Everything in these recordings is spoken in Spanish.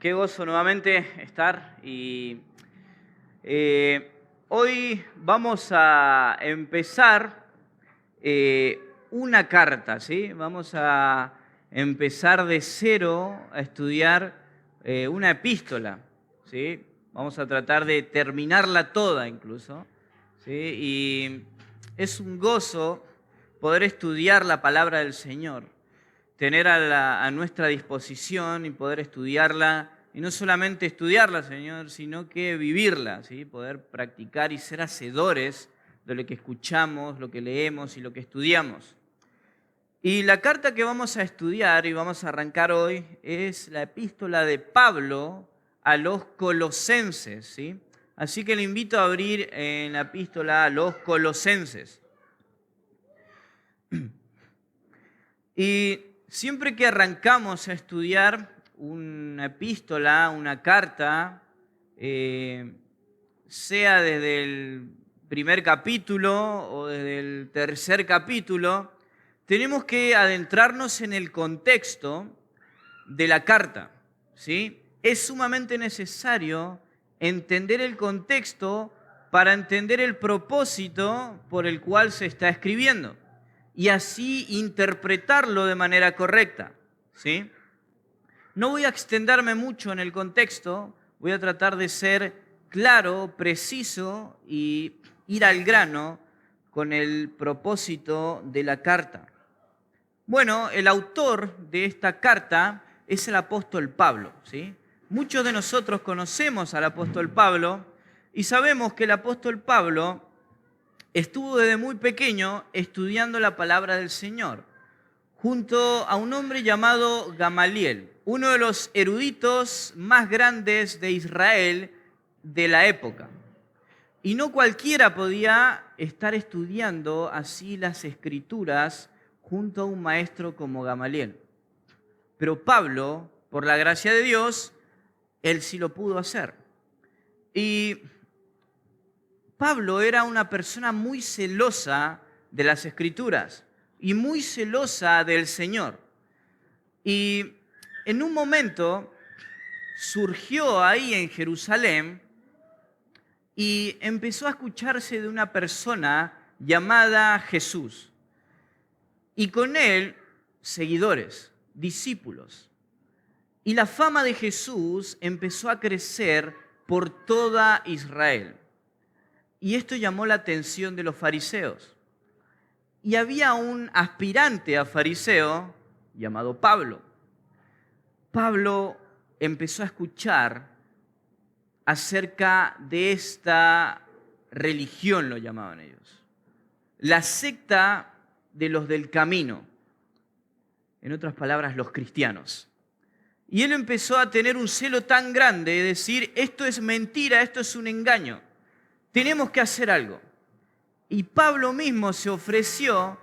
Qué gozo nuevamente estar y hoy vamos a empezar una carta, ¿sí? Vamos a empezar de cero a estudiar una epístola, ¿sí? Vamos a tratar de terminarla toda incluso, ¿sí? Y es un gozo poder estudiar la palabra del Señor, tener a nuestra disposición y poder estudiarla, y no solamente estudiarla, Señor, sino que vivirla, ¿sí? Poder practicar y ser hacedores de lo que escuchamos, lo que leemos y lo que estudiamos. Y la carta que vamos a estudiar y vamos a arrancar hoy es la epístola de Pablo a los Colosenses, ¿sí? Así que le invito a abrir en la epístola a los Colosenses. Y siempre que arrancamos a estudiar una epístola, una carta, sea desde el primer capítulo o desde el tercer capítulo, tenemos que adentrarnos en el contexto de la carta, ¿sí? Es sumamente necesario entender el contexto para entender el propósito por el cual se está escribiendo y así interpretarlo de manera correcta, ¿sí? No voy a extenderme mucho en el contexto, voy a tratar de ser claro, preciso y ir al grano con el propósito de la carta. Bueno, el autor de esta carta es el apóstol Pablo, ¿sí? Muchos de nosotros conocemos al apóstol Pablo y sabemos que el apóstol Pablo estuvo desde muy pequeño estudiando la palabra del Señor, junto a un hombre llamado Gamaliel, uno de los eruditos más grandes de Israel de la época. Y no cualquiera podía estar estudiando así las Escrituras junto a un maestro como Gamaliel. Pero Pablo, por la gracia de Dios, él sí lo pudo hacer. Y Pablo era una persona muy celosa de las Escrituras y muy celosa del Señor. Y en un momento surgió ahí en Jerusalén y empezó a escucharse de una persona llamada Jesús. Y con él, seguidores, discípulos. Y la fama de Jesús empezó a crecer por toda Israel. Y esto llamó la atención de los fariseos. Y había un aspirante a fariseo llamado Pablo. Pablo empezó a escuchar acerca de esta religión, lo llamaban ellos, la secta de los del camino, en otras palabras, los cristianos. Y él empezó a tener un celo tan grande de decir, esto es mentira, esto es un engaño, tenemos que hacer algo. Y Pablo mismo se ofreció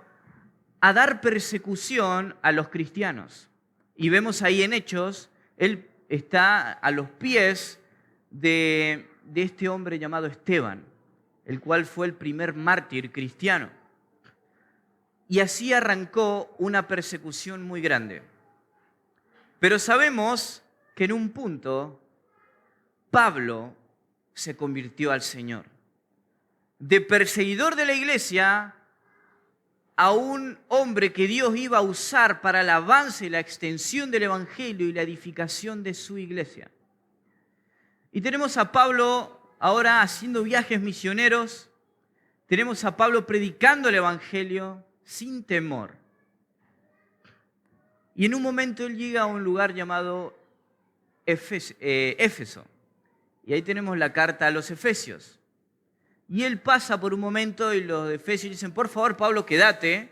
a dar persecución a los cristianos. Y vemos ahí en Hechos, él está a los pies de este hombre llamado Esteban, el cual fue el primer mártir cristiano. Y así arrancó una persecución muy grande. Pero sabemos que en un punto Pablo se convirtió al Señor. De perseguidor de la iglesia a un hombre que Dios iba a usar para el avance y la extensión del evangelio y la edificación de su iglesia. Y tenemos a Pablo ahora haciendo viajes misioneros, tenemos a Pablo predicando el evangelio sin temor. Y en un momento él llega a un lugar llamado Éfeso. Y ahí tenemos la carta a los Efesios. Y él pasa por un momento y los de Efesios dicen, por favor, Pablo, quédate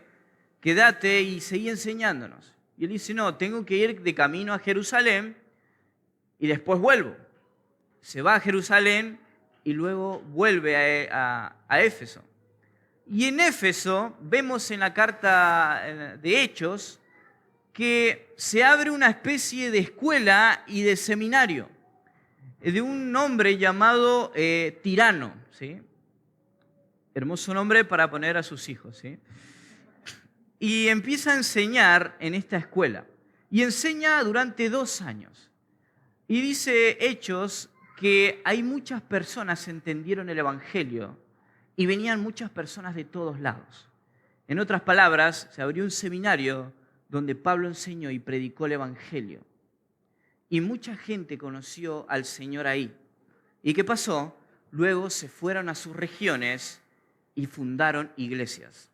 y seguí enseñándonos. Y él dice, no, tengo que ir de camino a Jerusalén y después vuelvo. Se va a Jerusalén y luego vuelve a Éfeso. Y en Éfeso vemos en la carta de Hechos que se abre una especie de escuela y de seminario de un hombre llamado Tirano, ¿sí? Hermoso nombre para poner a sus hijos, ¿sí? Y empieza a enseñar en esta escuela. Y enseña durante 2 años. Y dice Hechos que hay muchas personas que entendieron el Evangelio y venían muchas personas de todos lados. En otras palabras, se abrió un seminario donde Pablo enseñó y predicó el Evangelio. Y mucha gente conoció al Señor ahí. ¿Y qué pasó? Luego se fueron a sus regiones y fundaron iglesias.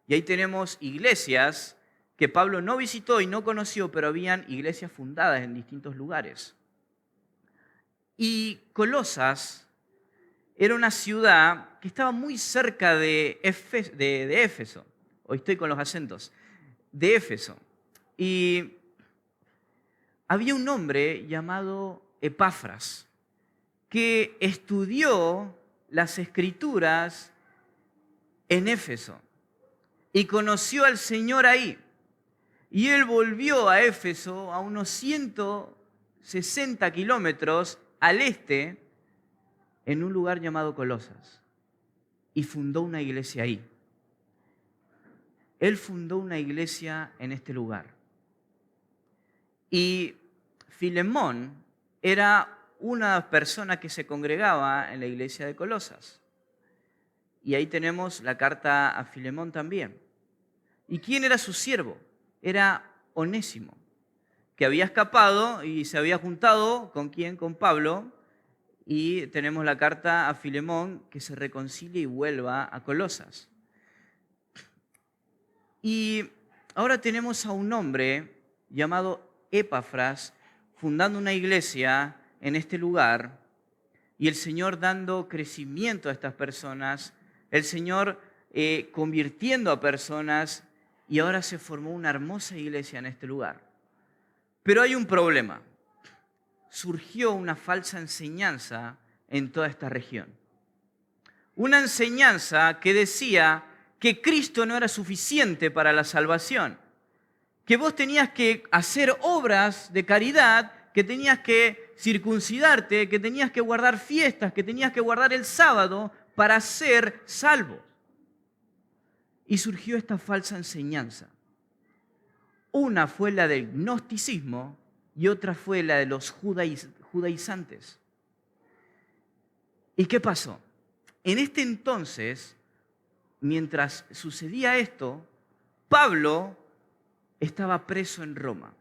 Y ahí tenemos iglesias que Pablo no visitó y no conoció, pero habían iglesias fundadas en distintos lugares. Y Colosas era una ciudad que estaba muy cerca de Éfeso. Hoy estoy con los acentos. De Éfeso. Y había un hombre llamado Epafras que estudió las Escrituras en Éfeso y conoció al Señor ahí. Y él volvió a Éfeso a unos 160 kilómetros al este, en un lugar llamado Colosas, y fundó una iglesia ahí. Él fundó una iglesia en este lugar. Y Filemón era una persona que se congregaba en la iglesia de Colosas. Y ahí tenemos la carta a Filemón también. ¿Y quién era su siervo? Era Onésimo, que había escapado y se había juntado ¿con quién? Con Pablo. Y tenemos la carta a Filemón que se reconcilie y vuelva a Colosas. Y ahora tenemos a un hombre llamado Epafras fundando una iglesia en este lugar y el Señor dando crecimiento a estas personas, el Señor convirtiendo a personas y ahora se formó una hermosa iglesia en este lugar. Pero hay un problema. Surgió una falsa enseñanza en toda esta región. Una enseñanza que decía que Cristo no era suficiente para la salvación, que vos tenías que hacer obras de caridad, que tenías que circuncidarte, que tenías que guardar fiestas, que tenías que guardar el sábado para ser salvo. Y surgió esta falsa enseñanza. Una fue la del gnosticismo y otra fue la de los judaizantes. ¿Y qué pasó? En este entonces, mientras sucedía esto, Pablo estaba preso en Roma.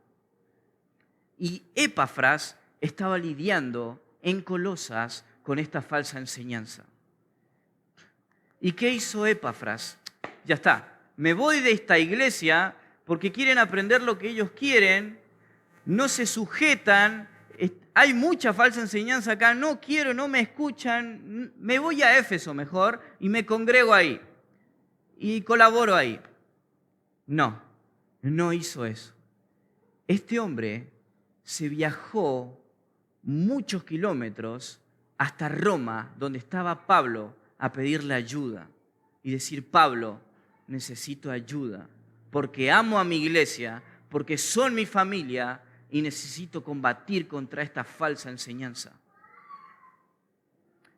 Y Epafras estaba lidiando en Colosas con esta falsa enseñanza. ¿Y qué hizo Epafras? Ya está, me voy de esta iglesia porque quieren aprender lo que ellos quieren, no se sujetan, hay mucha falsa enseñanza acá, no quiero, no me escuchan, me voy a Éfeso mejor y me congrego ahí y colaboro ahí. No, no hizo eso. Este hombre se viajó muchos kilómetros hasta Roma, donde estaba Pablo, a pedirle ayuda y decir, Pablo, necesito ayuda, porque amo a mi iglesia, porque son mi familia y necesito combatir contra esta falsa enseñanza.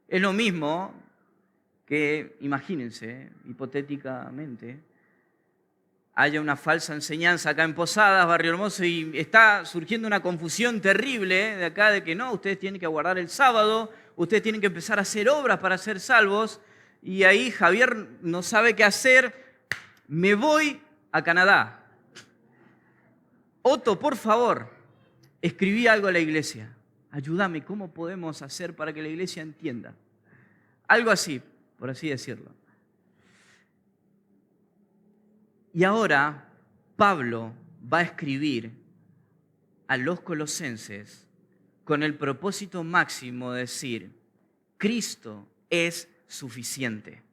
Es lo mismo que, imagínense, hipotéticamente, haya una falsa enseñanza acá en Posadas, Barrio Hermoso, y está surgiendo una confusión terrible de acá de que no, ustedes tienen que guardar el sábado, ustedes tienen que empezar a hacer obras para ser salvos, y ahí Javier no sabe qué hacer, me voy a Canadá. Otto, por favor, escribí algo a la iglesia. Ayúdame, ¿cómo podemos hacer para que la iglesia entienda? Algo así, por así decirlo. Y ahora Pablo va a escribir a los colosenses con el propósito máximo de decir, Cristo es suficiente.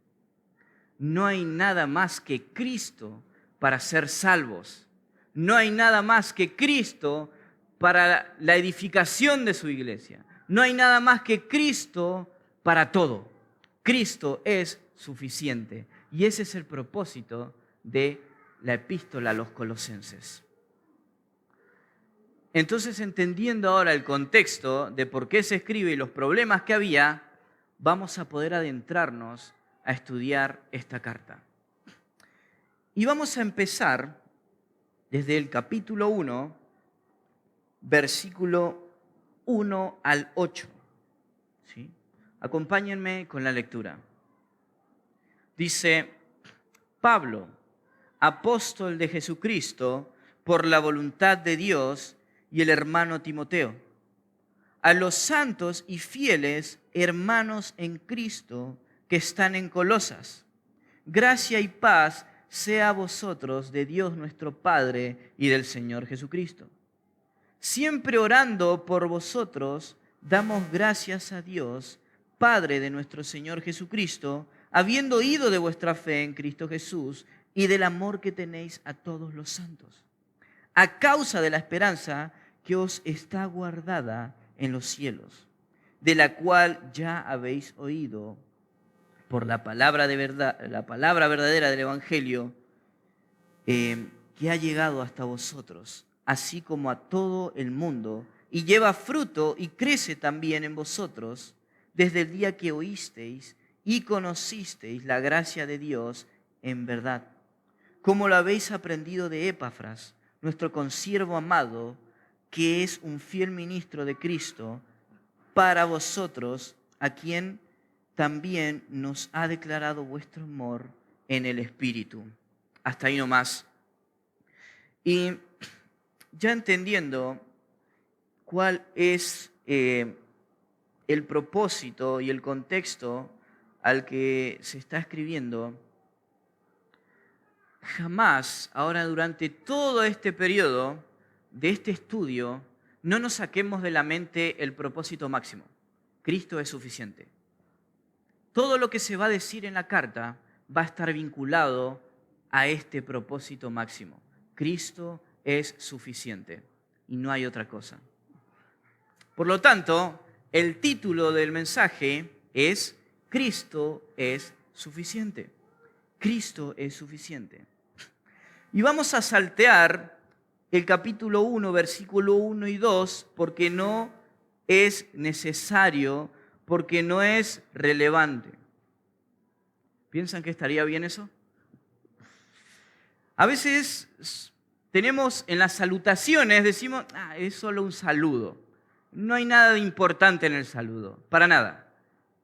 No hay nada más que Cristo para ser salvos. No hay nada más que Cristo para la edificación de su iglesia. No hay nada más que Cristo para todo. Cristo es suficiente. Y ese es el propósito de la epístola a los colosenses. Entonces, entendiendo ahora el contexto de por qué se escribe y los problemas que había, vamos a poder adentrarnos a estudiar esta carta. Y vamos a empezar desde el capítulo 1, versículo 1 al 8. ¿Sí? Acompáñenme con la lectura. Dice, Pablo, apóstol de Jesucristo, por la voluntad de Dios, y el hermano Timoteo, a los santos y fieles hermanos en Cristo que están en Colosas, gracia y paz sea a vosotros de Dios nuestro Padre y del Señor Jesucristo. Siempre orando por vosotros, damos gracias a Dios, Padre de nuestro Señor Jesucristo, habiendo oído de vuestra fe en Cristo Jesús y del amor que tenéis a todos los santos, a causa de la esperanza que os está guardada en los cielos, de la cual ya habéis oído por la palabra de verdad, la palabra verdadera del Evangelio, que ha llegado hasta vosotros, así como a todo el mundo, y lleva fruto y crece también en vosotros, desde el día que oísteis y conocisteis la gracia de Dios en verdad, como lo habéis aprendido de Epafras, nuestro consiervo amado, que es un fiel ministro de Cristo, para vosotros, a quien también nos ha declarado vuestro amor en el Espíritu. Hasta ahí nomás. Y ya entendiendo cuál es el propósito y el contexto al que se está escribiendo, jamás, ahora durante todo este periodo de este estudio, no nos saquemos de la mente el propósito máximo. Cristo es suficiente. Todo lo que se va a decir en la carta va a estar vinculado a este propósito máximo. Cristo es suficiente y no hay otra cosa. Por lo tanto, el título del mensaje es Cristo es suficiente. Cristo es suficiente. Y vamos a saltear el capítulo 1, versículo 1 y 2, porque no es necesario, porque no es relevante. ¿Piensan que estaría bien eso? A veces tenemos en las salutaciones, decimos, es solo un saludo. No hay nada de importante en el saludo, para nada.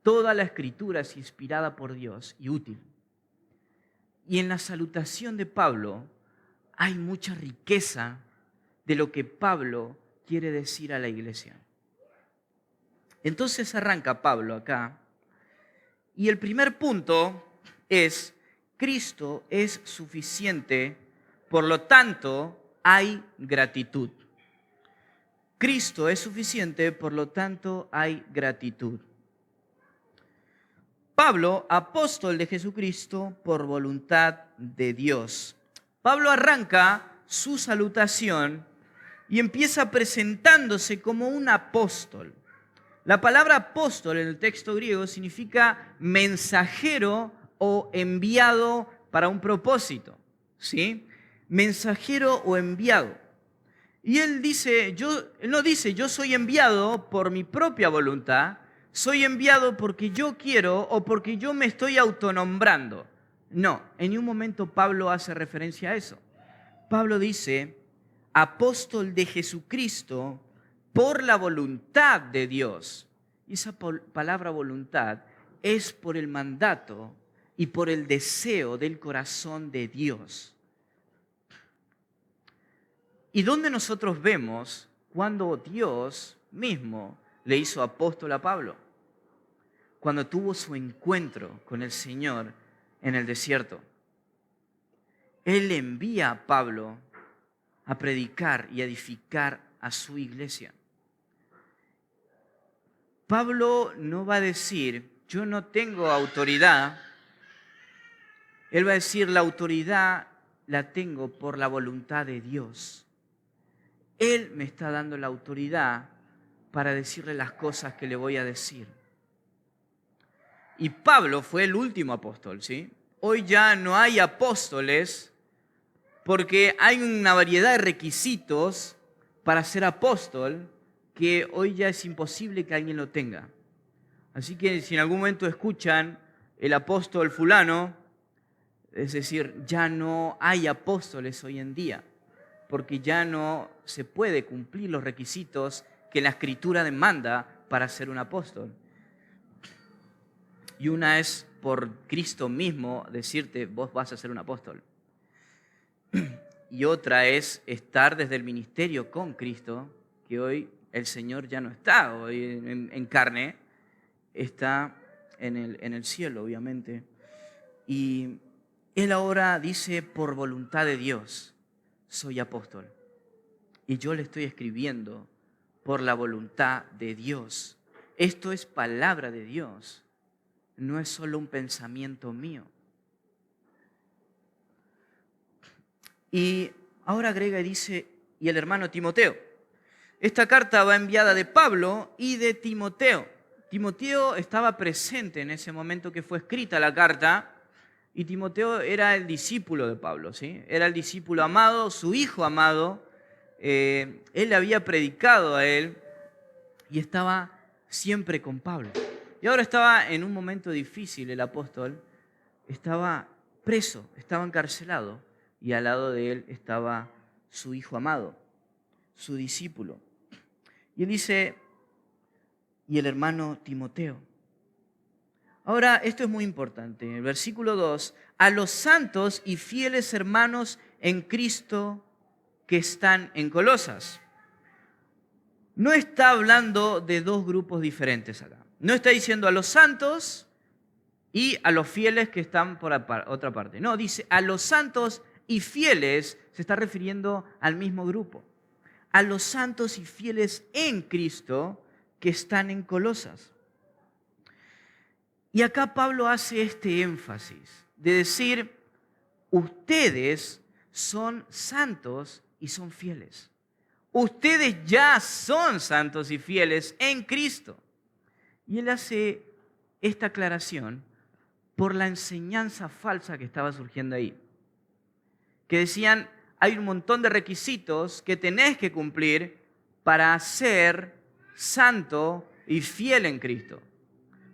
Toda la escritura es inspirada por Dios y útil. Y en la salutación de Pablo hay mucha riqueza de lo que Pablo quiere decir a la iglesia. Entonces arranca Pablo acá. Y el primer punto es, Cristo es suficiente, por lo tanto hay gratitud. Cristo es suficiente, por lo tanto hay gratitud. Pablo, apóstol de Jesucristo por voluntad de Dios. Pablo arranca su salutación y empieza presentándose como un apóstol. La palabra apóstol en el texto griego significa mensajero o enviado para un propósito, ¿sí? Mensajero o enviado. Y él no dice, yo soy enviado por mi propia voluntad, soy enviado porque yo quiero o porque yo me estoy autonombrando. No, en ningún momento Pablo hace referencia a eso. Pablo dice, apóstol de Jesucristo por la voluntad de Dios. Y esa palabra voluntad es por el mandato y por el deseo del corazón de Dios. ¿Y dónde nosotros vemos cuando Dios mismo le hizo apóstol a Pablo? Cuando tuvo su encuentro con el Señor en el desierto. Él envía a Pablo a predicar y edificar a su iglesia. Pablo no va a decir, yo no tengo autoridad. Él va a decir, la autoridad la tengo por la voluntad de Dios. Él me está dando la autoridad para decirle las cosas que le voy a decir. Y Pablo fue el último apóstol, ¿sí? Hoy ya no hay apóstoles porque hay una variedad de requisitos para ser apóstol que hoy ya es imposible que alguien lo tenga. Así que si en algún momento escuchan el apóstol fulano, es decir, ya no hay apóstoles hoy en día, porque ya no se puede cumplir los requisitos que la Escritura demanda para ser un apóstol. Y una es por Cristo mismo decirte, vos vas a ser un apóstol. Y otra es estar desde el ministerio con Cristo, que hoy el Señor ya no está, hoy en carne, está en el cielo, obviamente. Y Él ahora dice, por voluntad de Dios, soy apóstol. Y yo le estoy escribiendo por la voluntad de Dios. Esto es palabra de Dios, no es solo un pensamiento mío. Y ahora agrega y dice, y el hermano Timoteo. Esta carta va enviada de Pablo y de Timoteo. Timoteo estaba presente en ese momento que fue escrita la carta, y Timoteo era el discípulo de Pablo, ¿sí? Era el discípulo amado, su hijo amado. Él le había predicado a él y estaba siempre con Pablo. Y ahora estaba en un momento difícil el apóstol, estaba preso, estaba encarcelado, y al lado de él estaba su hijo amado, su discípulo. Y él dice, y el hermano Timoteo. Ahora, esto es muy importante. El versículo 2, a los santos y fieles hermanos en Cristo que están en Colosas. No está hablando de dos grupos diferentes acá. No está diciendo a los santos y a los fieles que están por otra parte. No, dice a los santos y fieles, se está refiriendo al mismo grupo. A los santos y fieles en Cristo que están en Colosas. Y acá Pablo hace este énfasis de decir, ustedes son santos y son fieles. Ustedes ya son santos y fieles en Cristo. Y él hace esta aclaración por la enseñanza falsa que estaba surgiendo ahí. Que decían, hay un montón de requisitos que tenés que cumplir para ser santo y fiel en Cristo.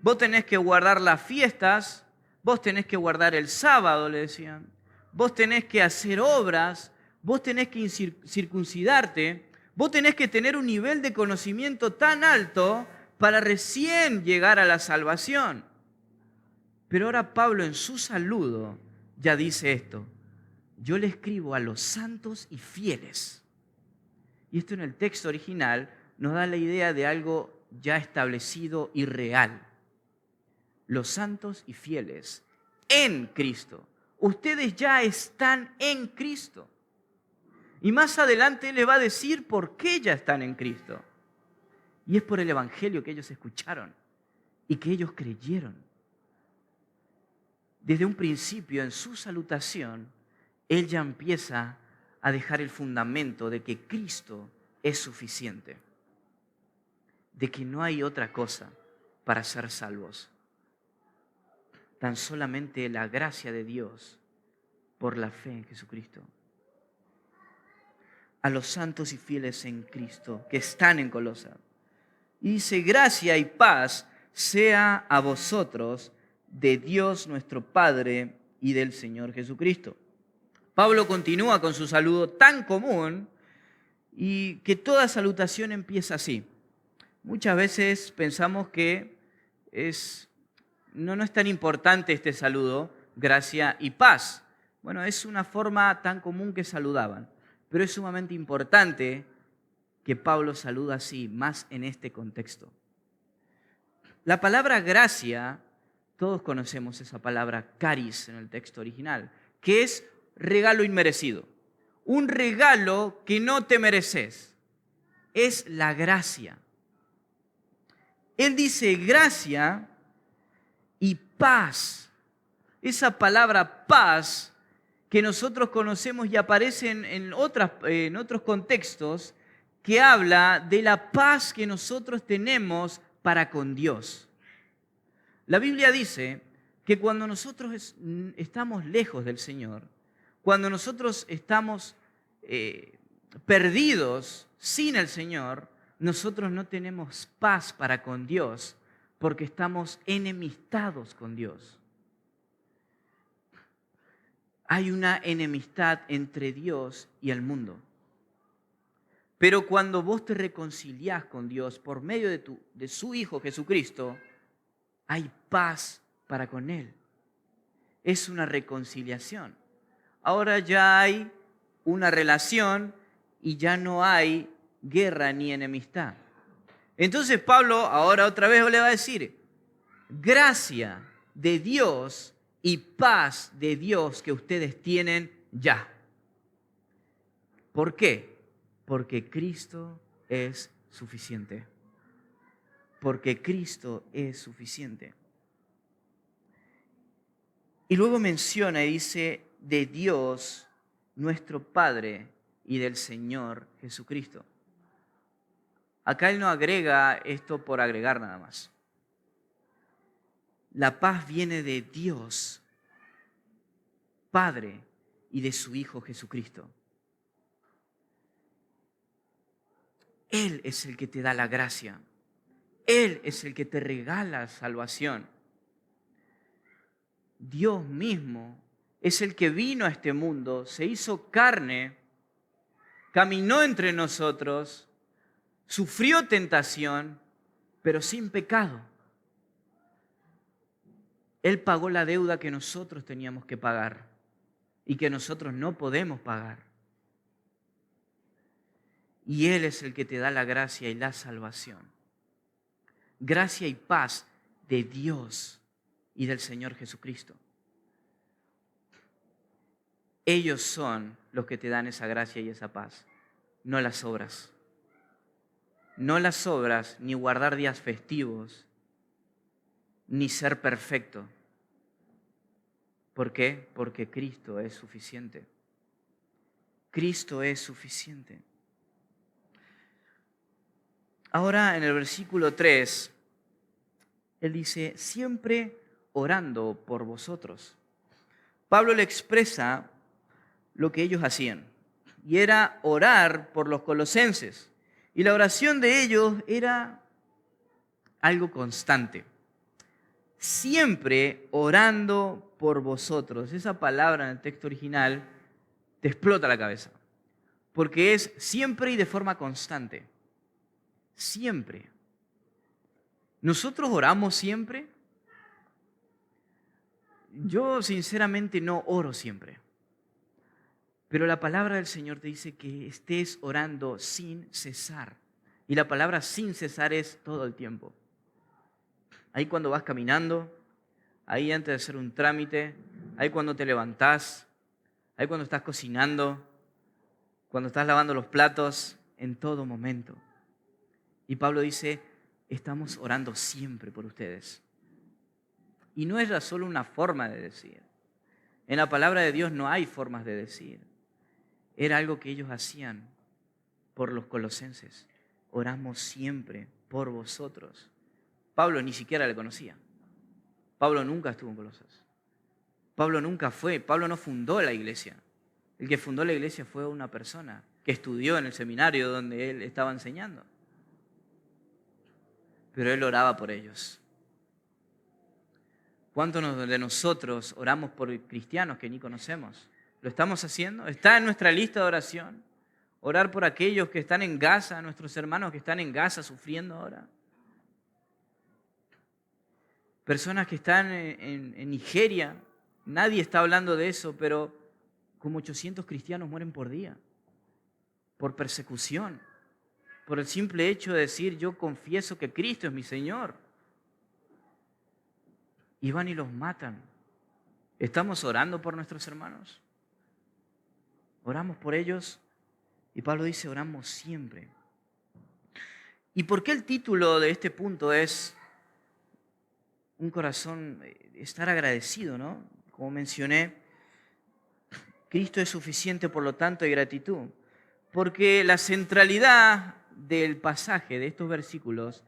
Vos tenés que guardar las fiestas, vos tenés que guardar el sábado, le decían. Vos tenés que hacer obras, vos tenés que circuncidarte, vos tenés que tener un nivel de conocimiento tan alto para recién llegar a la salvación. Pero ahora Pablo en su saludo ya dice esto. Yo le escribo a los santos y fieles. Y esto en el texto original nos da la idea de algo ya establecido y real. Los santos y fieles en Cristo. Ustedes ya están en Cristo. Y más adelante Él les va a decir por qué ya están en Cristo. Y es por el evangelio que ellos escucharon y que ellos creyeron. Desde un principio, en su salutación, Él ya empieza a dejar el fundamento de que Cristo es suficiente, de que no hay otra cosa para ser salvos. Tan solamente la gracia de Dios por la fe en Jesucristo. A los santos y fieles en Cristo que están en Colosas. Y dice, gracia y paz sea a vosotros de Dios nuestro Padre y del Señor Jesucristo. Pablo continúa con su saludo tan común y que toda salutación empieza así. Muchas veces pensamos que no es tan importante este saludo, gracia y paz. Bueno, es una forma tan común que saludaban, pero es sumamente importante que Pablo saluda así, más en este contexto. La palabra gracia, todos conocemos esa palabra charis en el texto original, que es regalo inmerecido. Un regalo que no te mereces. Es la gracia. Él dice gracia y paz. Esa palabra paz que nosotros conocemos y aparece en otros contextos, que habla de la paz que nosotros tenemos para con Dios. La Biblia dice que cuando nosotros estamos lejos del Señor, cuando nosotros estamos perdidos sin el Señor, nosotros no tenemos paz para con Dios porque estamos enemistados con Dios. Hay una enemistad entre Dios y el mundo. Pero cuando vos te reconciliás con Dios por medio de su Hijo Jesucristo, hay paz para con Él. Es una reconciliación. Ahora ya hay una relación y ya no hay guerra ni enemistad. Entonces Pablo ahora otra vez le va a decir, gracia de Dios y paz de Dios que ustedes tienen ya. ¿Por qué? Porque Cristo es suficiente. Porque Cristo es suficiente. Y luego menciona y dice, de Dios, nuestro Padre, y del Señor Jesucristo. Acá él no agrega esto por agregar nada más. La paz viene de Dios, Padre, y de su Hijo Jesucristo. Él es el que te da la gracia. Él es el que te regala salvación. Dios mismo es el que vino a este mundo, se hizo carne, caminó entre nosotros, sufrió tentación, pero sin pecado. Él pagó la deuda que nosotros teníamos que pagar y que nosotros no podemos pagar. Y Él es el que te da la gracia y la salvación. Gracia y paz de Dios y del Señor Jesucristo. Ellos son los que te dan esa gracia y esa paz, no las obras. No las obras, ni guardar días festivos, ni ser perfecto. ¿Por qué? Porque Cristo es suficiente. Cristo es suficiente. Ahora en el versículo 3, él dice, siempre orando por vosotros. Pablo le expresa lo que ellos hacían, y era orar por los colosenses. Y la oración de ellos era algo constante. Siempre orando por vosotros. Esa palabra en el texto original te explota la cabeza, porque es siempre y de forma constante. Siempre. ¿Nosotros oramos siempre? Yo sinceramente no oro siempre. Pero la palabra del Señor te dice que estés orando sin cesar. Y la palabra sin cesar es todo el tiempo. Ahí cuando vas caminando, ahí antes de hacer un trámite, ahí cuando te levantás, ahí cuando estás cocinando, cuando estás lavando los platos, en todo momento. Y Pablo dice, estamos orando siempre por ustedes. Y no es solo una forma de decir. En la palabra de Dios no hay formas de decir. Era algo que ellos hacían por los colosenses. Oramos siempre por vosotros. Pablo ni siquiera le conocía. Pablo nunca estuvo en Colosas. Pablo no fundó la iglesia. El que fundó la iglesia fue una persona que estudió en el seminario donde él estaba enseñando. Pero él oraba por ellos. ¿Cuántos de nosotros oramos por cristianos que ni conocemos? ¿Lo estamos haciendo? ¿Está en nuestra lista de oración? Orar por aquellos que están en Gaza, nuestros hermanos que están en Gaza sufriendo ahora. Personas que están en Nigeria. Nadie está hablando de eso, pero como 800 cristianos mueren por día. Por persecución. Por el simple hecho de decir, yo confieso que Cristo es mi Señor. Y van y los matan. ¿Estamos orando por nuestros hermanos? Oramos por ellos. Y Pablo dice, oramos siempre. ¿Y por qué el título de este punto es un corazón, estar agradecido, ¿no? Como mencioné, Cristo es suficiente, por lo tanto hay gratitud. Porque la centralidad del pasaje de estos versículos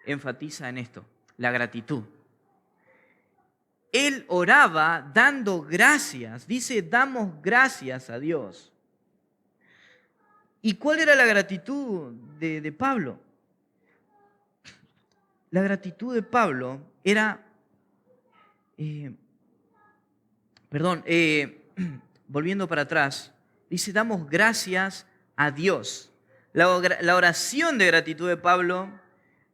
enfatiza en esto, la gratitud. Él oraba dando gracias, dice, damos gracias a Dios. ¿Y cuál era la gratitud de Pablo? La gratitud de Pablo era, volviendo para atrás, dice, damos gracias a Dios. La oración de gratitud de Pablo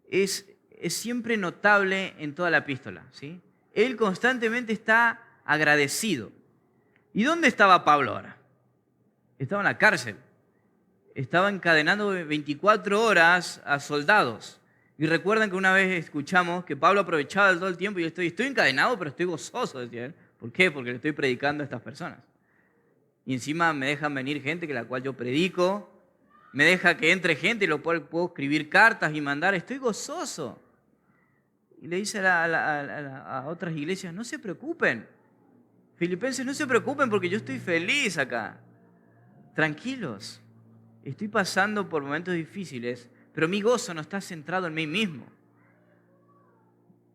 es siempre notable en toda la epístola, ¿sí? Él constantemente está agradecido. ¿Y dónde estaba Pablo ahora? Estaba en la cárcel. Estaba encadenando 24 horas a soldados. Y recuerdan que una vez escuchamos que Pablo aprovechaba todo el tiempo y estoy encadenado, pero estoy gozoso, decía él. ¿Por qué? Porque le estoy predicando a estas personas. Y encima me dejan venir gente que la cual yo predico, me deja que entre gente y lo cual puedo escribir cartas y mandar. Estoy gozoso. Y le dice a otras iglesias, no se preocupen. Filipenses, no se preocupen porque yo estoy feliz acá. Tranquilos. Estoy pasando por momentos difíciles, pero mi gozo no está centrado en mí mismo.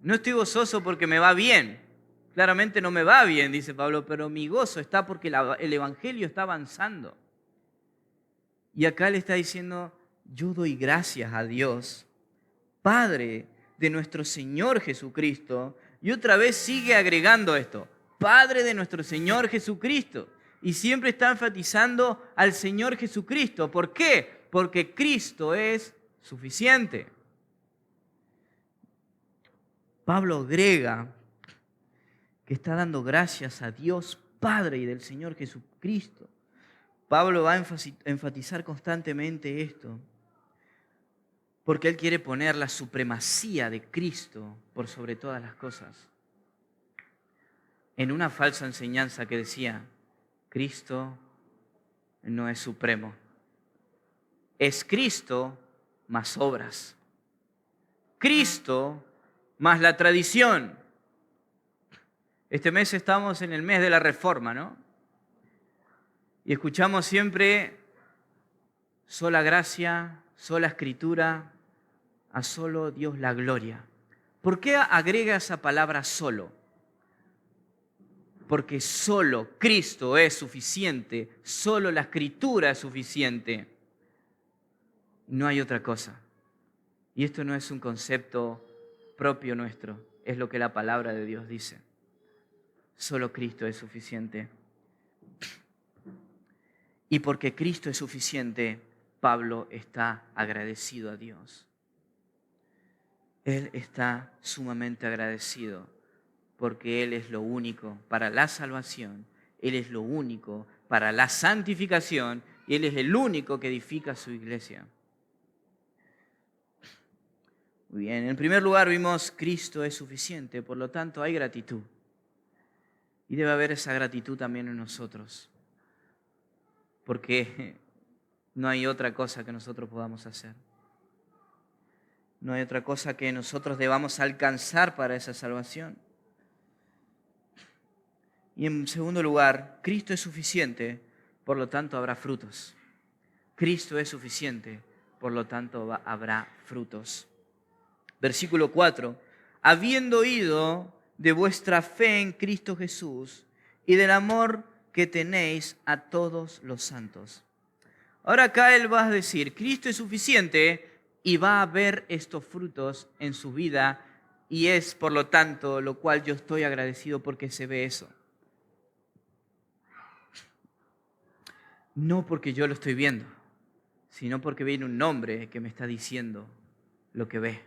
No estoy gozoso porque me va bien. Claramente no me va bien, dice Pablo, pero mi gozo está porque el evangelio está avanzando. Y acá le está diciendo, yo doy gracias a Dios, Padre de nuestro Señor Jesucristo. Y otra vez sigue agregando esto, Padre de nuestro Señor Jesucristo. Y siempre está enfatizando al Señor Jesucristo. ¿Por qué? Porque Cristo es suficiente. Pablo agrega que está dando gracias a Dios Padre y del Señor Jesucristo. Pablo va a enfatizar constantemente esto, porque él quiere poner la supremacía de Cristo por sobre todas las cosas. En una falsa enseñanza que decía, Cristo no es supremo. Es Cristo más obras. Cristo más la tradición. Este mes estamos en el mes de la Reforma, ¿no? Y escuchamos siempre sola gracia, sola escritura, a solo Dios la gloria. ¿Por qué agrega esa palabra solo? Porque solo Cristo es suficiente, solo la escritura es suficiente. No hay otra cosa. Y esto no es un concepto propio nuestro, es lo que la palabra de Dios dice. Solo Cristo es suficiente. Y porque Cristo es suficiente, Pablo está agradecido a Dios. Él está sumamente agradecido porque Él es lo único para la salvación, Él es lo único para la santificación y Él es el único que edifica su iglesia. Muy bien, en primer lugar vimos Cristo es suficiente, por lo tanto hay gratitud. Y debe haber esa gratitud también en nosotros, porque no hay otra cosa que nosotros podamos hacer. No hay otra cosa que nosotros debamos alcanzar para esa salvación. Y en segundo lugar, Cristo es suficiente, por lo tanto habrá frutos. Cristo es suficiente, por lo tanto habrá frutos. Versículo 4. Habiendo oído de vuestra fe en Cristo Jesús y del amor que tenéis a todos los santos. Ahora acá él va a decir, Cristo es suficiente y va a ver estos frutos en su vida y es por lo tanto lo cual yo estoy agradecido porque se ve eso. No porque yo lo estoy viendo, sino porque viene un nombre que me está diciendo lo que ve.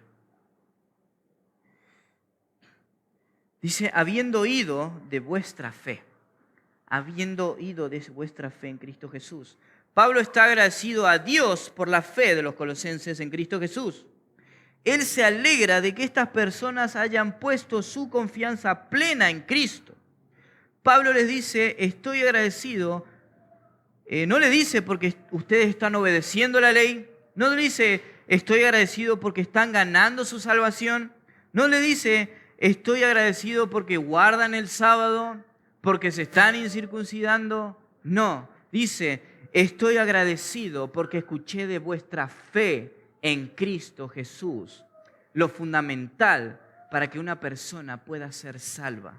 Dice, habiendo oído de vuestra fe, habiendo oído de vuestra fe en Cristo Jesús. Pablo está agradecido a Dios por la fe de los colosenses en Cristo Jesús. Él se alegra de que estas personas hayan puesto su confianza plena en Cristo. Pablo les dice, estoy agradecido. No le dice porque ustedes están obedeciendo la ley. No le dice, estoy agradecido porque están ganando su salvación. No le dice, estoy agradecido porque guardan el sábado, porque se están incircuncidando. No, dice, estoy agradecido porque escuché de vuestra fe en Cristo Jesús. Lo fundamental para que una persona pueda ser salva.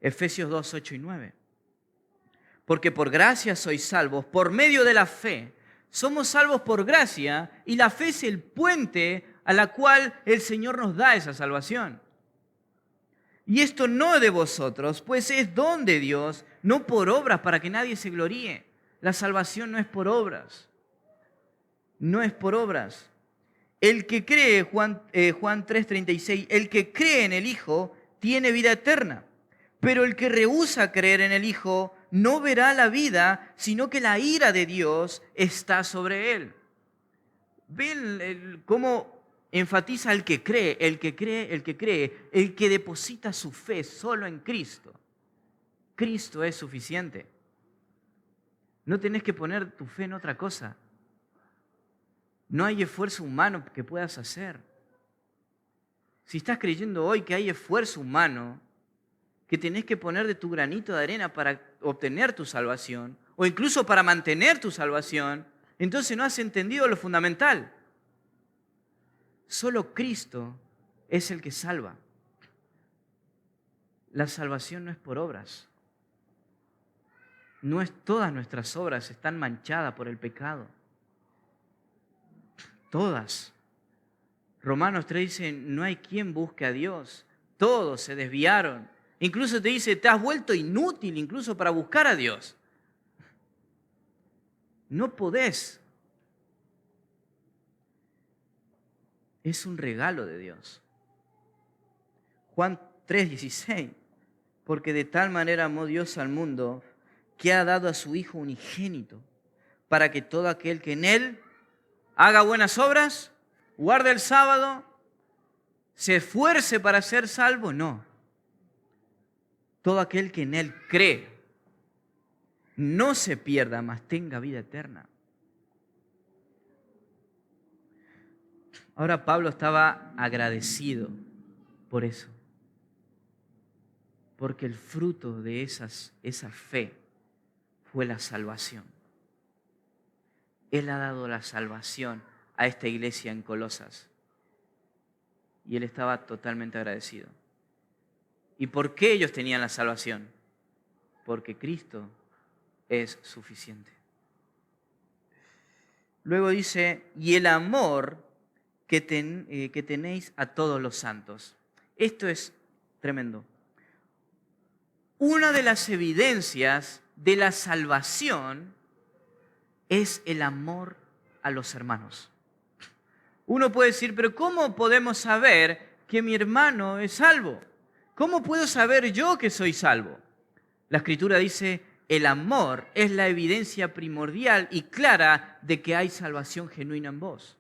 Efesios 2, 8 y 9. Porque por gracia sois salvos, por medio de la fe. Somos salvos por gracia y la fe es el puente a la cual el Señor nos da esa salvación. Y esto no de vosotros, pues es don de Dios, no por obras para que nadie se gloríe. La salvación no es por obras. No es por obras. El que cree, Juan 3:36, el que cree en el Hijo tiene vida eterna. Pero el que rehúsa creer en el Hijo no verá la vida, sino que la ira de Dios está sobre él. ¿Ven cómo enfatiza el que cree, el que cree, el que cree, el que deposita su fe solo en Cristo? Cristo es suficiente. No tenés que poner tu fe en otra cosa. No hay esfuerzo humano que puedas hacer. Si estás creyendo hoy que hay esfuerzo humano, que tenés que poner de tu granito de arena para obtener tu salvación, o incluso para mantener tu salvación, entonces no has entendido lo fundamental. Solo Cristo es el que salva. La salvación no es por obras. No es todas nuestras obras están manchadas por el pecado. Todas. Romanos 3 dice, no hay quien busque a Dios. Todos se desviaron. Incluso te dice, te has vuelto inútil incluso para buscar a Dios. No podés. Es un regalo de Dios. Juan 3:16, porque de tal manera amó Dios al mundo que ha dado a su Hijo unigénito, para que todo aquel que en Él haga buenas obras, guarde el sábado, se esfuerce para ser salvo, no. Todo aquel que en Él cree, no se pierda, mas tenga vida eterna. Ahora Pablo estaba agradecido por eso, porque el fruto de esa fe fue la salvación. Él ha dado la salvación a esta iglesia en Colosas y él estaba totalmente agradecido. ¿Y por qué ellos tenían la salvación? Porque Cristo es suficiente. Luego dice, y el amor que tenéis a todos los santos. Esto es tremendo. Una de las evidencias de la salvación es el amor a los hermanos. Uno puede decir, pero ¿cómo podemos saber que mi hermano es salvo? ¿Cómo puedo saber yo que soy salvo? La Escritura dice, el amor es la evidencia primordial y clara de que hay salvación genuina en vos.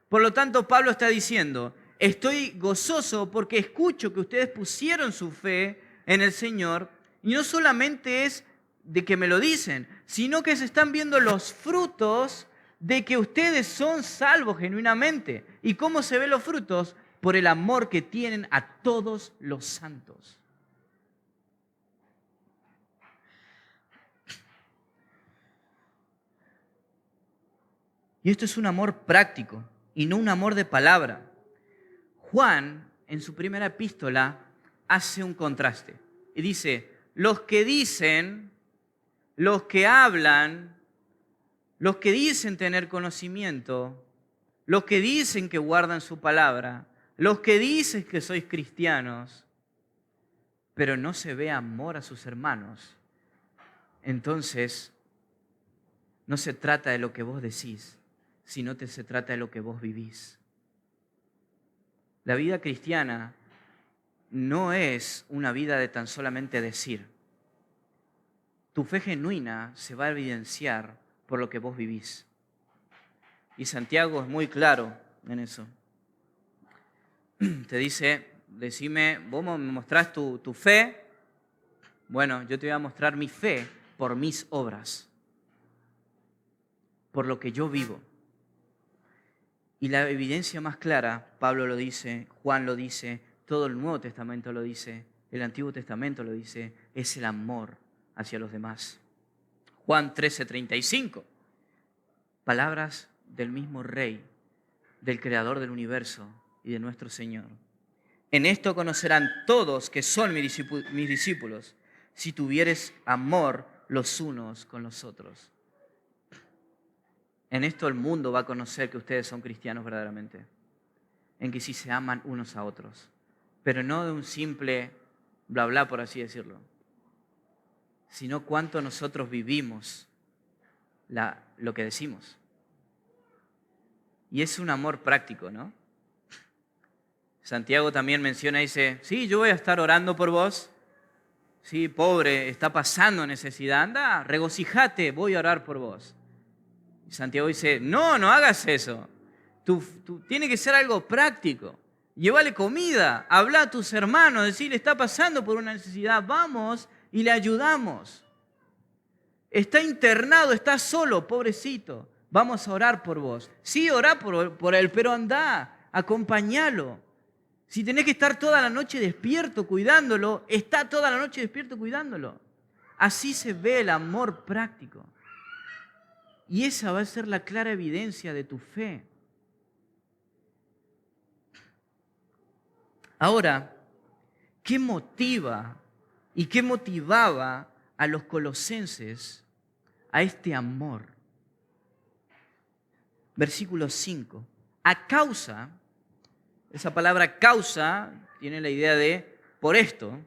Por lo tanto, Pablo está diciendo, estoy gozoso porque escucho que ustedes pusieron su fe en el Señor y no solamente es de que me lo dicen, sino que se están viendo los frutos de que ustedes son salvos genuinamente. ¿Y cómo se ven los frutos? Por el amor que tienen a todos los santos. Y esto es un amor práctico y no un amor de palabra. Juan, en su primera epístola, hace un contraste y dice, los que dicen, los que hablan, los que dicen tener conocimiento, los que dicen que guardan su palabra, los que dicen que sois cristianos, pero no se ve amor a sus hermanos, entonces no se trata de lo que vos decís, sino que se trata de lo que vos vivís. La vida cristiana no es una vida de tan solamente decir. Tu fe genuina se va a evidenciar por lo que vos vivís. Y Santiago es muy claro en eso. Te dice, decime, vos me mostrás tu fe, bueno, yo te voy a mostrar mi fe por mis obras, por lo que yo vivo. Y la evidencia más clara, Pablo lo dice, Juan lo dice, todo el Nuevo Testamento lo dice, el Antiguo Testamento lo dice, es el amor hacia los demás. Juan 13:35, palabras del mismo Rey, del Creador del universo y de nuestro Señor. En esto conocerán todos que son mis discípulos, si tuvieres amor los unos con los otros. En esto el mundo va a conocer que ustedes son cristianos verdaderamente, en que sí se aman unos a otros, pero no de un simple bla bla, por así decirlo, sino cuánto nosotros vivimos lo que decimos. Y es un amor práctico, ¿no? Santiago también menciona, dice, sí, yo voy a estar orando por vos. Sí, pobre, está pasando necesidad. Anda, regocijate, voy a orar por vos. Y Santiago dice, no hagas eso. Tiene que ser algo práctico. Llévale comida, habla a tus hermanos, decirle, está pasando por una necesidad, vamos y le ayudamos. Está internado, está solo, pobrecito. Vamos a orar por vos. Sí, orá por él, pero andá, acompañalo. Si tenés que estar toda la noche despierto cuidándolo, está toda la noche despierto cuidándolo. Así se ve el amor práctico. Y esa va a ser la clara evidencia de tu fe. Ahora, ¿qué motiva y qué motivaba a los colosenses a este amor? Versículo 5. A causa, esa palabra causa tiene la idea de por esto,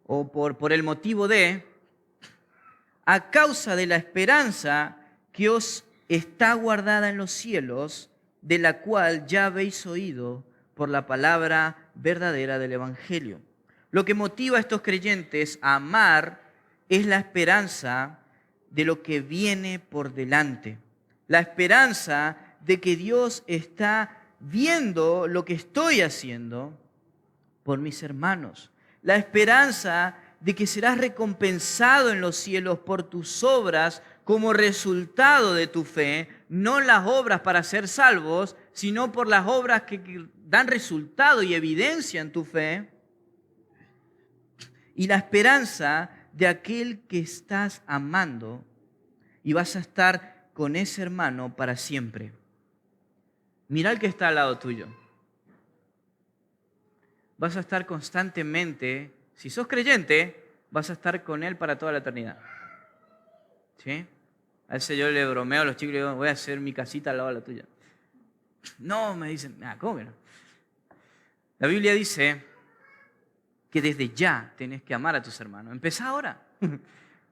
o por el motivo de, a causa de la esperanza que os está guardada en los cielos, de la cual ya habéis oído por la palabra verdadera del Evangelio. Lo que motiva a estos creyentes a amar es la esperanza de lo que viene por delante. La esperanza de que Dios está viendo lo que estoy haciendo por mis hermanos. La esperanza de que serás recompensado en los cielos por tus obras como resultado de tu fe, no las obras para ser salvos, sino por las obras que dan resultado y evidencia en tu fe. Y la esperanza de aquel que estás amando y vas a estar con ese hermano para siempre. Mira al que está al lado tuyo. Vas a estar constantemente, si sos creyente, vas a estar con él para toda la eternidad. ¿Sí? A veces yo le bromeo a los chicos y le digo, voy a hacer mi casita al lado de la tuya. No, me dicen, ¿cómo que no? La Biblia dice que desde ya tenés que amar a tus hermanos. Empezá ahora.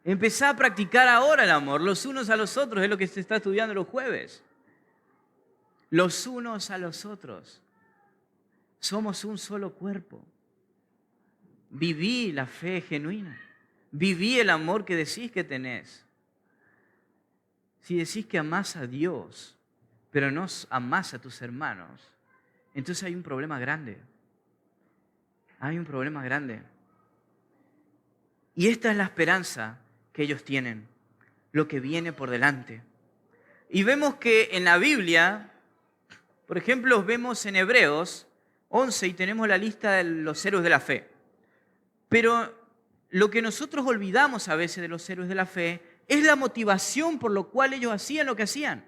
Empezá a practicar ahora el amor, los unos a los otros, es lo que se está estudiando los jueves. Los unos a los otros. Somos un solo cuerpo. Viví la fe genuina. Viví el amor que decís que tenés. Si decís que amás a Dios, pero no amás a tus hermanos, entonces hay un problema grande. Hay un problema grande. Y esta es la esperanza que ellos tienen, lo que viene por delante. Y vemos que en la Biblia, por ejemplo, vemos en Hebreos 11 y tenemos la lista de los héroes de la fe. Pero lo que nosotros olvidamos a veces de los héroes de la fe es la motivación por lo cual ellos hacían lo que hacían.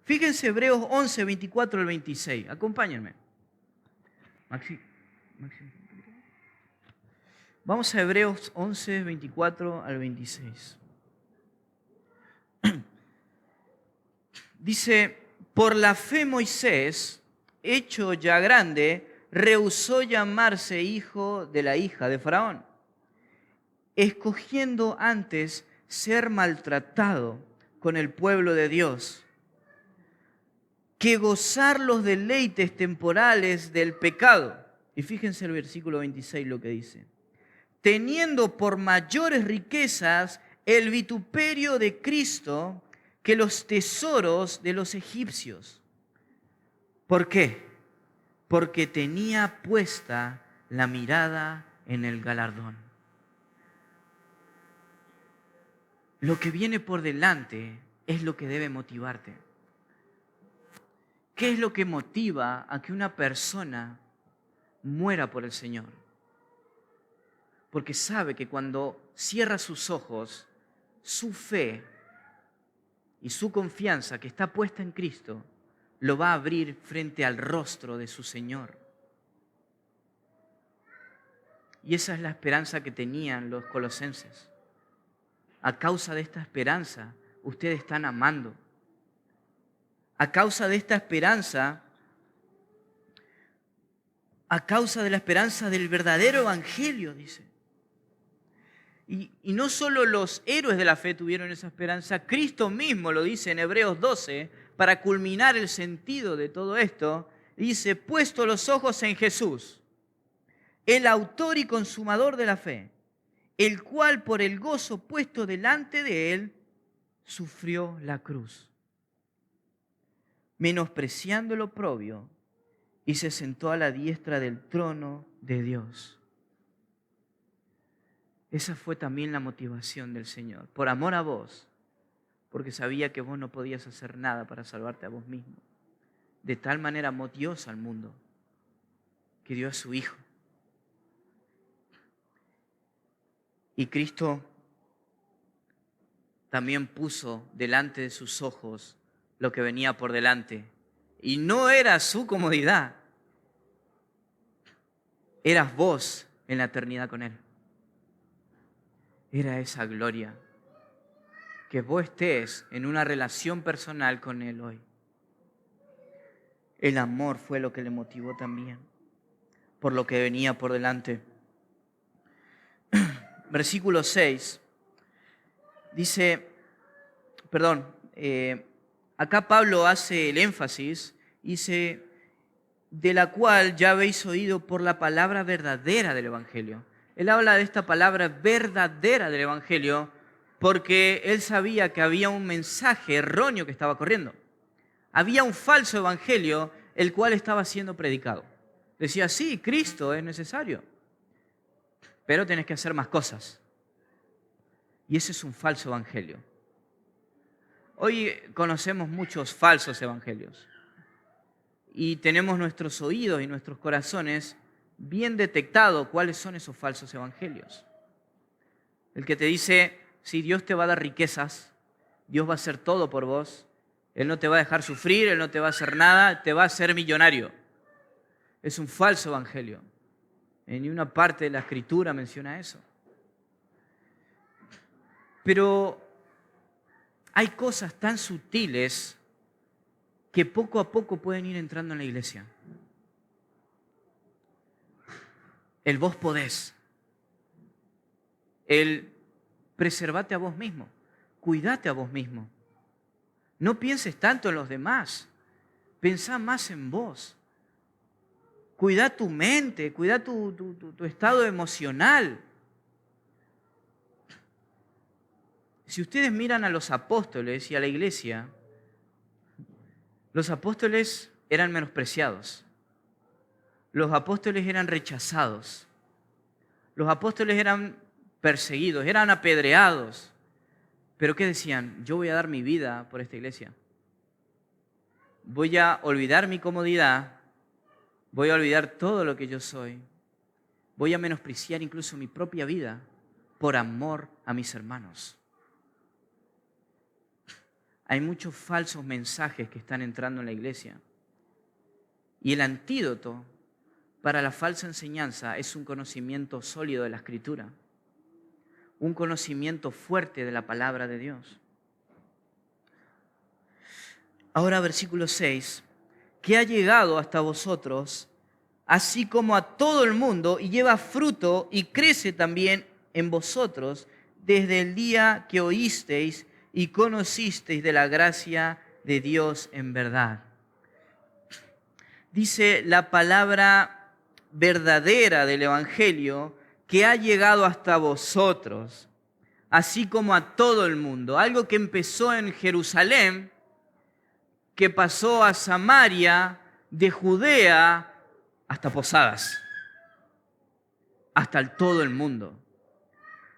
Fíjense Hebreos 11, 24 al 26. Acompáñenme. Maxi. Vamos a Hebreos 11, 24 al 26. Dice, por la fe Moisés, hecho ya grande, rehusó llamarse hijo de la hija de Faraón, escogiendo antes ser maltratado con el pueblo de Dios, que gozar los deleites temporales del pecado. Y fíjense el versículo 26 lo que dice. Teniendo por mayores riquezas el vituperio de Cristo que los tesoros de los egipcios. ¿Por qué? Porque tenía puesta la mirada en el galardón. Lo que viene por delante es lo que debe motivarte. ¿Qué es lo que motiva a que una persona muera por el Señor? Porque sabe que cuando cierra sus ojos, su fe y su confianza que está puesta en Cristo lo va a abrir frente al rostro de su Señor. Y esa es la esperanza que tenían los colosenses. A causa de esta esperanza, ustedes están amando. A causa de esta esperanza, a causa de la esperanza del verdadero evangelio, dice. Y no solo los héroes de la fe tuvieron esa esperanza, Cristo mismo lo dice en Hebreos 12, para culminar el sentido de todo esto, dice, puesto los ojos en Jesús, el autor y consumador de la fe, el cual por el gozo puesto delante de él, sufrió la cruz, menospreciando el oprobio, y se sentó a la diestra del trono de Dios. Esa fue también la motivación del Señor, por amor a vos, porque sabía que vos no podías hacer nada para salvarte a vos mismo. De tal manera amó Dios al mundo, que dio a su Hijo. Y Cristo también puso delante de sus ojos lo que venía por delante. Y no era su comodidad, eras vos en la eternidad con Él. Era esa gloria, que vos estés en una relación personal con Él hoy. El amor fue lo que le motivó también, por lo que venía por delante. Versículo 6, dice, acá Pablo hace el énfasis, dice, de la cual ya habéis oído por la palabra verdadera del Evangelio. Él habla de esta palabra verdadera del Evangelio porque él sabía que había un mensaje erróneo que estaba corriendo. Había un falso evangelio el cual estaba siendo predicado. Decía, sí, Cristo es necesario, pero tenés que hacer más cosas. Y ese es un falso evangelio. Hoy conocemos muchos falsos evangelios y tenemos nuestros oídos y nuestros corazones bien detectado cuáles son esos falsos evangelios. El que te dice, si Dios te va a dar riquezas, Dios va a hacer todo por vos, Él no te va a dejar sufrir, Él no te va a hacer nada, te va a hacer millonario. Es un falso evangelio. En ninguna parte de la Escritura menciona eso. Pero hay cosas tan sutiles que poco a poco pueden ir entrando en la iglesia. El vos podés. El preservate a vos mismo. Cuidate a vos mismo. No pienses tanto en los demás. Pensá más en vos. Cuida tu mente, cuida tu estado emocional. Si ustedes miran a los apóstoles y a la iglesia, los apóstoles eran menospreciados. Los apóstoles eran rechazados. Los apóstoles eran perseguidos, eran apedreados. Pero ¿qué decían? Yo voy a dar mi vida por esta iglesia. Voy a olvidar mi comodidad. Voy a olvidar todo lo que yo soy. Voy a menospreciar incluso mi propia vida por amor a mis hermanos. Hay muchos falsos mensajes que están entrando en la iglesia. Y el antídoto para la falsa enseñanza es un conocimiento sólido de la Escritura, un conocimiento fuerte de la palabra de Dios. Ahora versículo 6, que ha llegado hasta vosotros, así como a todo el mundo, y lleva fruto y crece también en vosotros desde el día que oísteis y conocisteis de la gracia de Dios en verdad. Dice la palabra verdadera del Evangelio que ha llegado hasta vosotros, así como a todo el mundo. Algo que empezó en Jerusalén, que pasó a Samaria, de Judea hasta Posadas, hasta todo el mundo.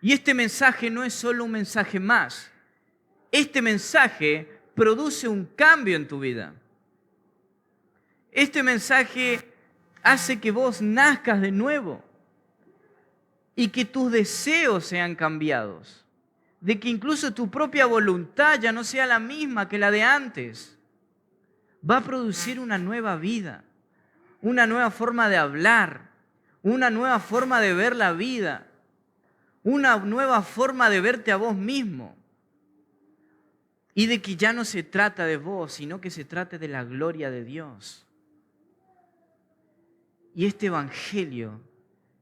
Y este mensaje no es solo un mensaje más. Este mensaje produce un cambio en tu vida. Este mensaje hace que vos nazcas de nuevo y que tus deseos sean cambiados, de que incluso tu propia voluntad ya no sea la misma que la de antes. Va a producir una nueva vida, una nueva forma de hablar, una nueva forma de ver la vida, una nueva forma de verte a vos mismo. Y de que ya no se trata de vos, sino que se trata de la gloria de Dios. Y este evangelio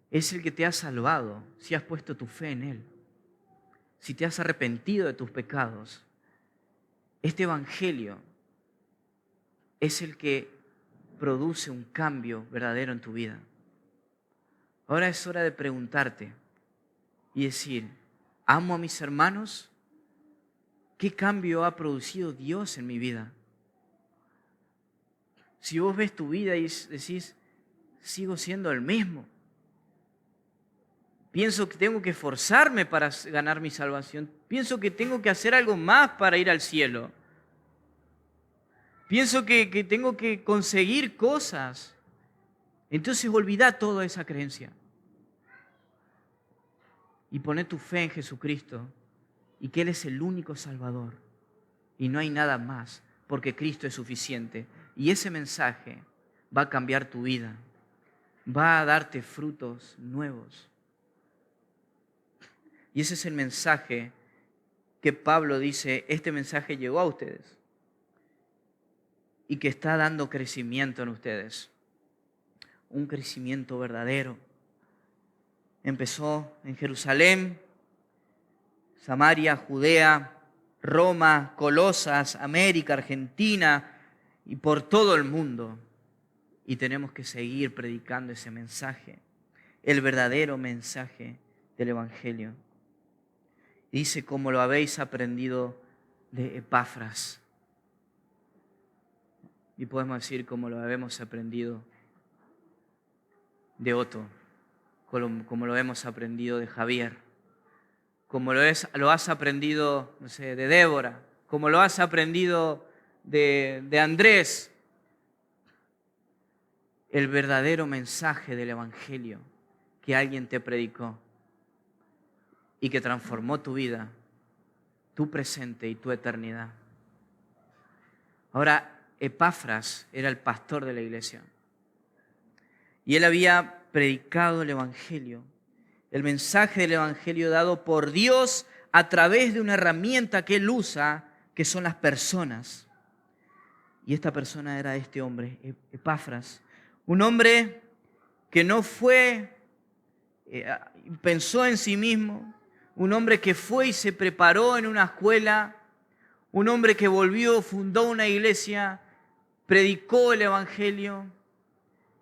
es el que te ha salvado si has puesto tu fe en Él. si te has arrepentido de tus pecados, este evangelio es el que produce un cambio verdadero en tu vida. Ahora es hora de preguntarte y decir, ¿amo a mis hermanos? ¿Qué cambio ha producido Dios en mi vida? Si vos ves tu vida y decís, sigo siendo el mismo. Pienso que tengo que esforzarme para ganar mi salvación. Pienso que tengo que hacer algo más para ir al cielo. Pienso que tengo que conseguir cosas. Entonces olvida toda esa creencia. Y poné tu fe en Jesucristo y que Él es el único Salvador. Y no hay nada más, porque Cristo es suficiente. Y ese mensaje va a cambiar tu vida. Va a darte frutos nuevos. Y ese es el mensaje que Pablo dice, este mensaje llegó a ustedes. Y que está dando crecimiento en ustedes. Un crecimiento verdadero. Empezó en Jerusalén, Samaria, Judea, Roma, Colosas, América, Argentina y por todo el mundo. Y tenemos que seguir predicando ese mensaje, el verdadero mensaje del Evangelio. Dice, como lo habéis aprendido de Epafras. Y podemos decir, como lo habemos aprendido de Otto, como lo hemos aprendido de Javier, como lo has aprendido, no sé, de Débora, como lo has aprendido de Andrés. El verdadero mensaje del Evangelio que alguien te predicó y que transformó tu vida, tu presente y tu eternidad. Ahora, Epafras era el pastor de la iglesia y él había predicado el Evangelio, el mensaje del Evangelio dado por Dios a través de una herramienta que él usa, que son las personas. Y esta persona era este hombre, Epafras, un hombre que no pensó en sí mismo, un hombre que fue y se preparó en una escuela, un hombre que volvió, fundó una iglesia, predicó el Evangelio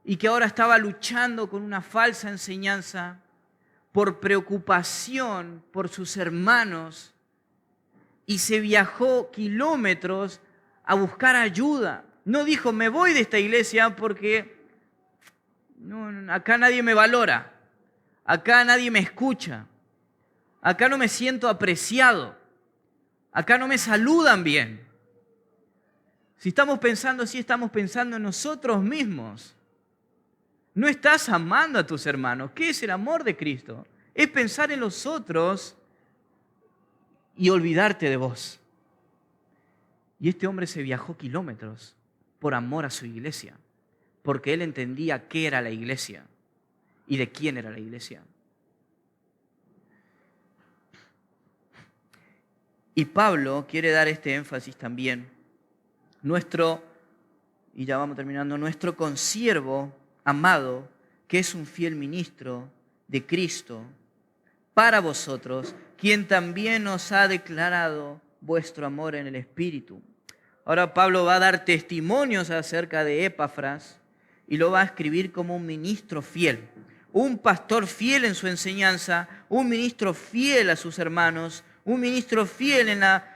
y que ahora estaba luchando con una falsa enseñanza por preocupación por sus hermanos y se viajó kilómetros a buscar ayuda. No dijo, me voy de esta iglesia porque acá nadie me valora, acá nadie me escucha, acá no me siento apreciado, acá no me saludan bien. Si estamos pensando así, estamos pensando en nosotros mismos. No estás amando a tus hermanos. ¿Qué es el amor de Cristo? Es pensar en los otros y olvidarte de vos. Y este hombre se viajó kilómetros por amor a su iglesia, porque él entendía qué era la iglesia y de quién era la iglesia. Y Pablo quiere dar este énfasis también. Y ya vamos terminando, nuestro consiervo amado, que es un fiel ministro de Cristo, para vosotros, quien también os ha declarado vuestro amor en el Espíritu. Ahora Pablo va a dar testimonios acerca de Epafras y lo va a escribir como un ministro fiel, un pastor fiel en su enseñanza, un ministro fiel a sus hermanos, un ministro fiel en la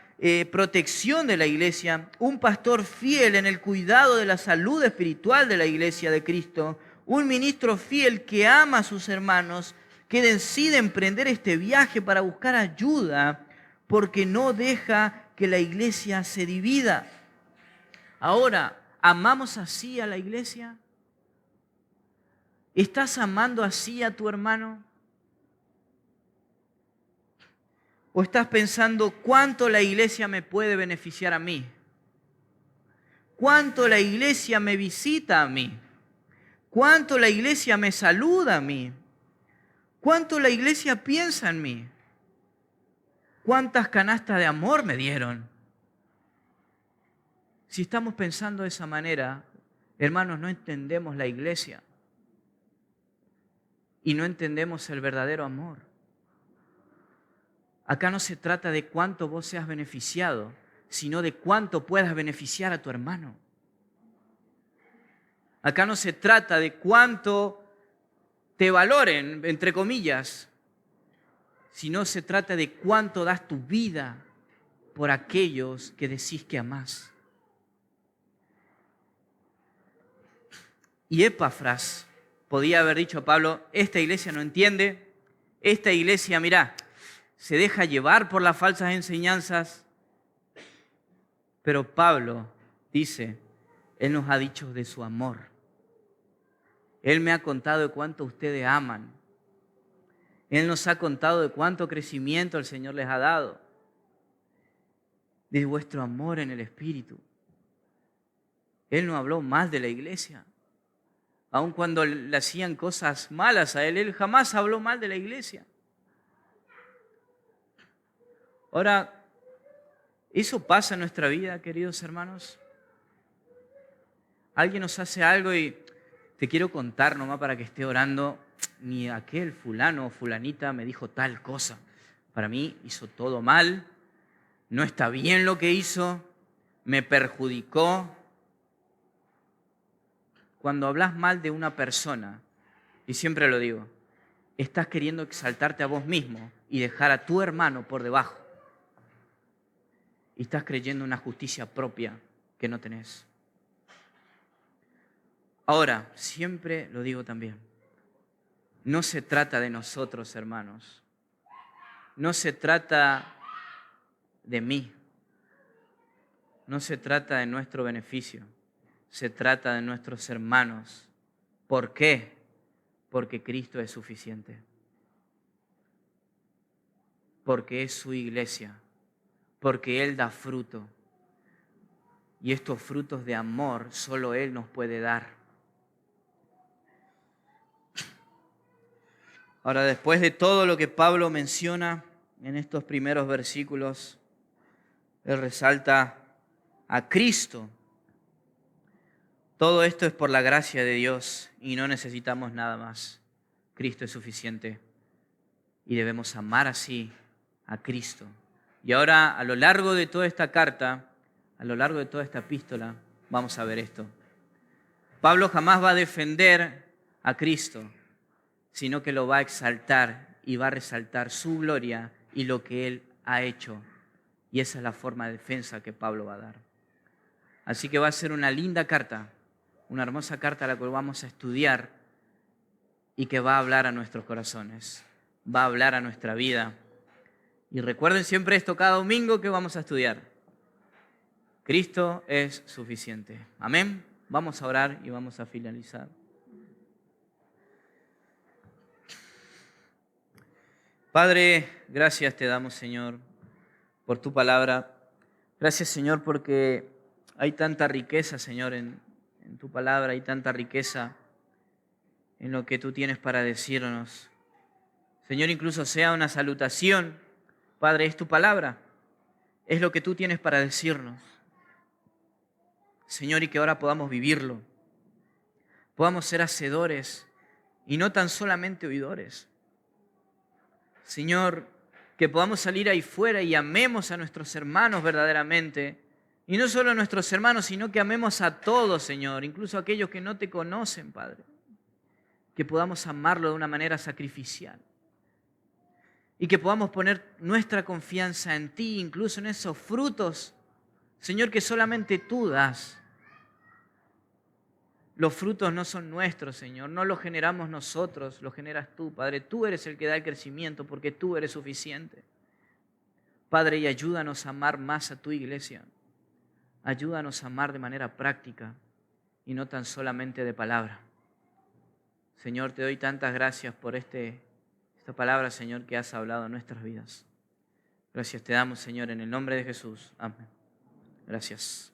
protección de la iglesia, un pastor fiel en el cuidado de la salud espiritual de la iglesia de Cristo, un ministro fiel que ama a sus hermanos, que decide emprender este viaje para buscar ayuda porque no deja que la iglesia se divida. Ahora, ¿amamos así a la iglesia? ¿Estás amando así a tu hermano? ¿O estás pensando cuánto la iglesia me puede beneficiar a mí? ¿Cuánto la iglesia me visita a mí? ¿Cuánto la iglesia me saluda a mí? ¿Cuánto la iglesia piensa en mí? ¿Cuántas canastas de amor me dieron? Si estamos pensando de esa manera, hermanos, no entendemos la iglesia y no entendemos el verdadero amor. Acá no se trata de cuánto vos seas beneficiado, sino de cuánto puedas beneficiar a tu hermano. Acá no se trata de cuánto te valoren, entre comillas, sino se trata de cuánto das tu vida por aquellos que decís que amás. Y Epafras podía haber dicho a Pablo, esta iglesia no entiende, esta iglesia, mirá, se deja llevar por las falsas enseñanzas. Pero Pablo dice, Él nos ha dicho de su amor. Él me ha contado de cuánto ustedes aman. Él nos ha contado de cuánto crecimiento el Señor les ha dado. De vuestro amor en el Espíritu. Él no habló mal de la iglesia. Aun cuando le hacían cosas malas a él jamás habló mal de la iglesia. Ahora, ¿eso pasa en nuestra vida, queridos hermanos? Alguien nos hace algo y te quiero contar nomás para que esté orando. Ni aquel fulano o fulanita me dijo tal cosa. Para mí hizo todo mal, no está bien lo que hizo, me perjudicó. Cuando hablas mal de una persona, y siempre lo digo, estás queriendo exaltarte a vos mismo y dejar a tu hermano por debajo. Y estás creyendo una justicia propia que no tenés. Ahora, siempre lo digo también, no se trata de nosotros, hermanos. No se trata de mí. No se trata de nuestro beneficio. Se trata de nuestros hermanos. ¿Por qué? Porque Cristo es suficiente. Porque es su iglesia. Porque Él da fruto. Y estos frutos de amor solo Él nos puede dar. Ahora, después de todo lo que Pablo menciona en estos primeros versículos, él resalta a Cristo. Todo esto es por la gracia de Dios y no necesitamos nada más. Cristo es suficiente y debemos amar así a Cristo. Y ahora, a lo largo de toda esta carta, a lo largo de toda esta epístola, vamos a ver esto. Pablo jamás va a defender a Cristo, sino que lo va a exaltar y va a resaltar su gloria y lo que Él ha hecho. Y esa es la forma de defensa que Pablo va a dar. Así que va a ser una linda carta, una hermosa carta a la cual vamos a estudiar y que va a hablar a nuestros corazones, va a hablar a nuestra vida. Y recuerden siempre esto cada domingo que vamos a estudiar. Cristo es suficiente. Amén. Vamos a orar y vamos a finalizar. Padre, gracias te damos, Señor, por tu palabra. Gracias, Señor, porque hay tanta riqueza, Señor, en tu palabra. Hay tanta riqueza en lo que tú tienes para decirnos. Señor, incluso sea una salutación, Padre, es tu palabra. Es lo que tú tienes para decirnos. Señor, y que ahora podamos vivirlo. Podamos ser hacedores y no tan solamente oidores. Señor, que podamos salir ahí fuera y amemos a nuestros hermanos verdaderamente. Y no solo a nuestros hermanos, sino que amemos a todos, Señor, incluso a aquellos que no te conocen, Padre. Que podamos amarlo de una manera sacrificial. Y que podamos poner nuestra confianza en ti, incluso en esos frutos, Señor, que solamente tú das. Los frutos no son nuestros, Señor, no los generamos nosotros, los generas tú, Padre. Tú eres el que da el crecimiento porque tú eres suficiente. Padre, y ayúdanos a amar más a tu iglesia. Ayúdanos a amar de manera práctica y no tan solamente de palabra. Señor, te doy tantas gracias por esta palabra, Señor, que has hablado en nuestras vidas. Gracias te damos, Señor, en el nombre de Jesús. Amén. Gracias.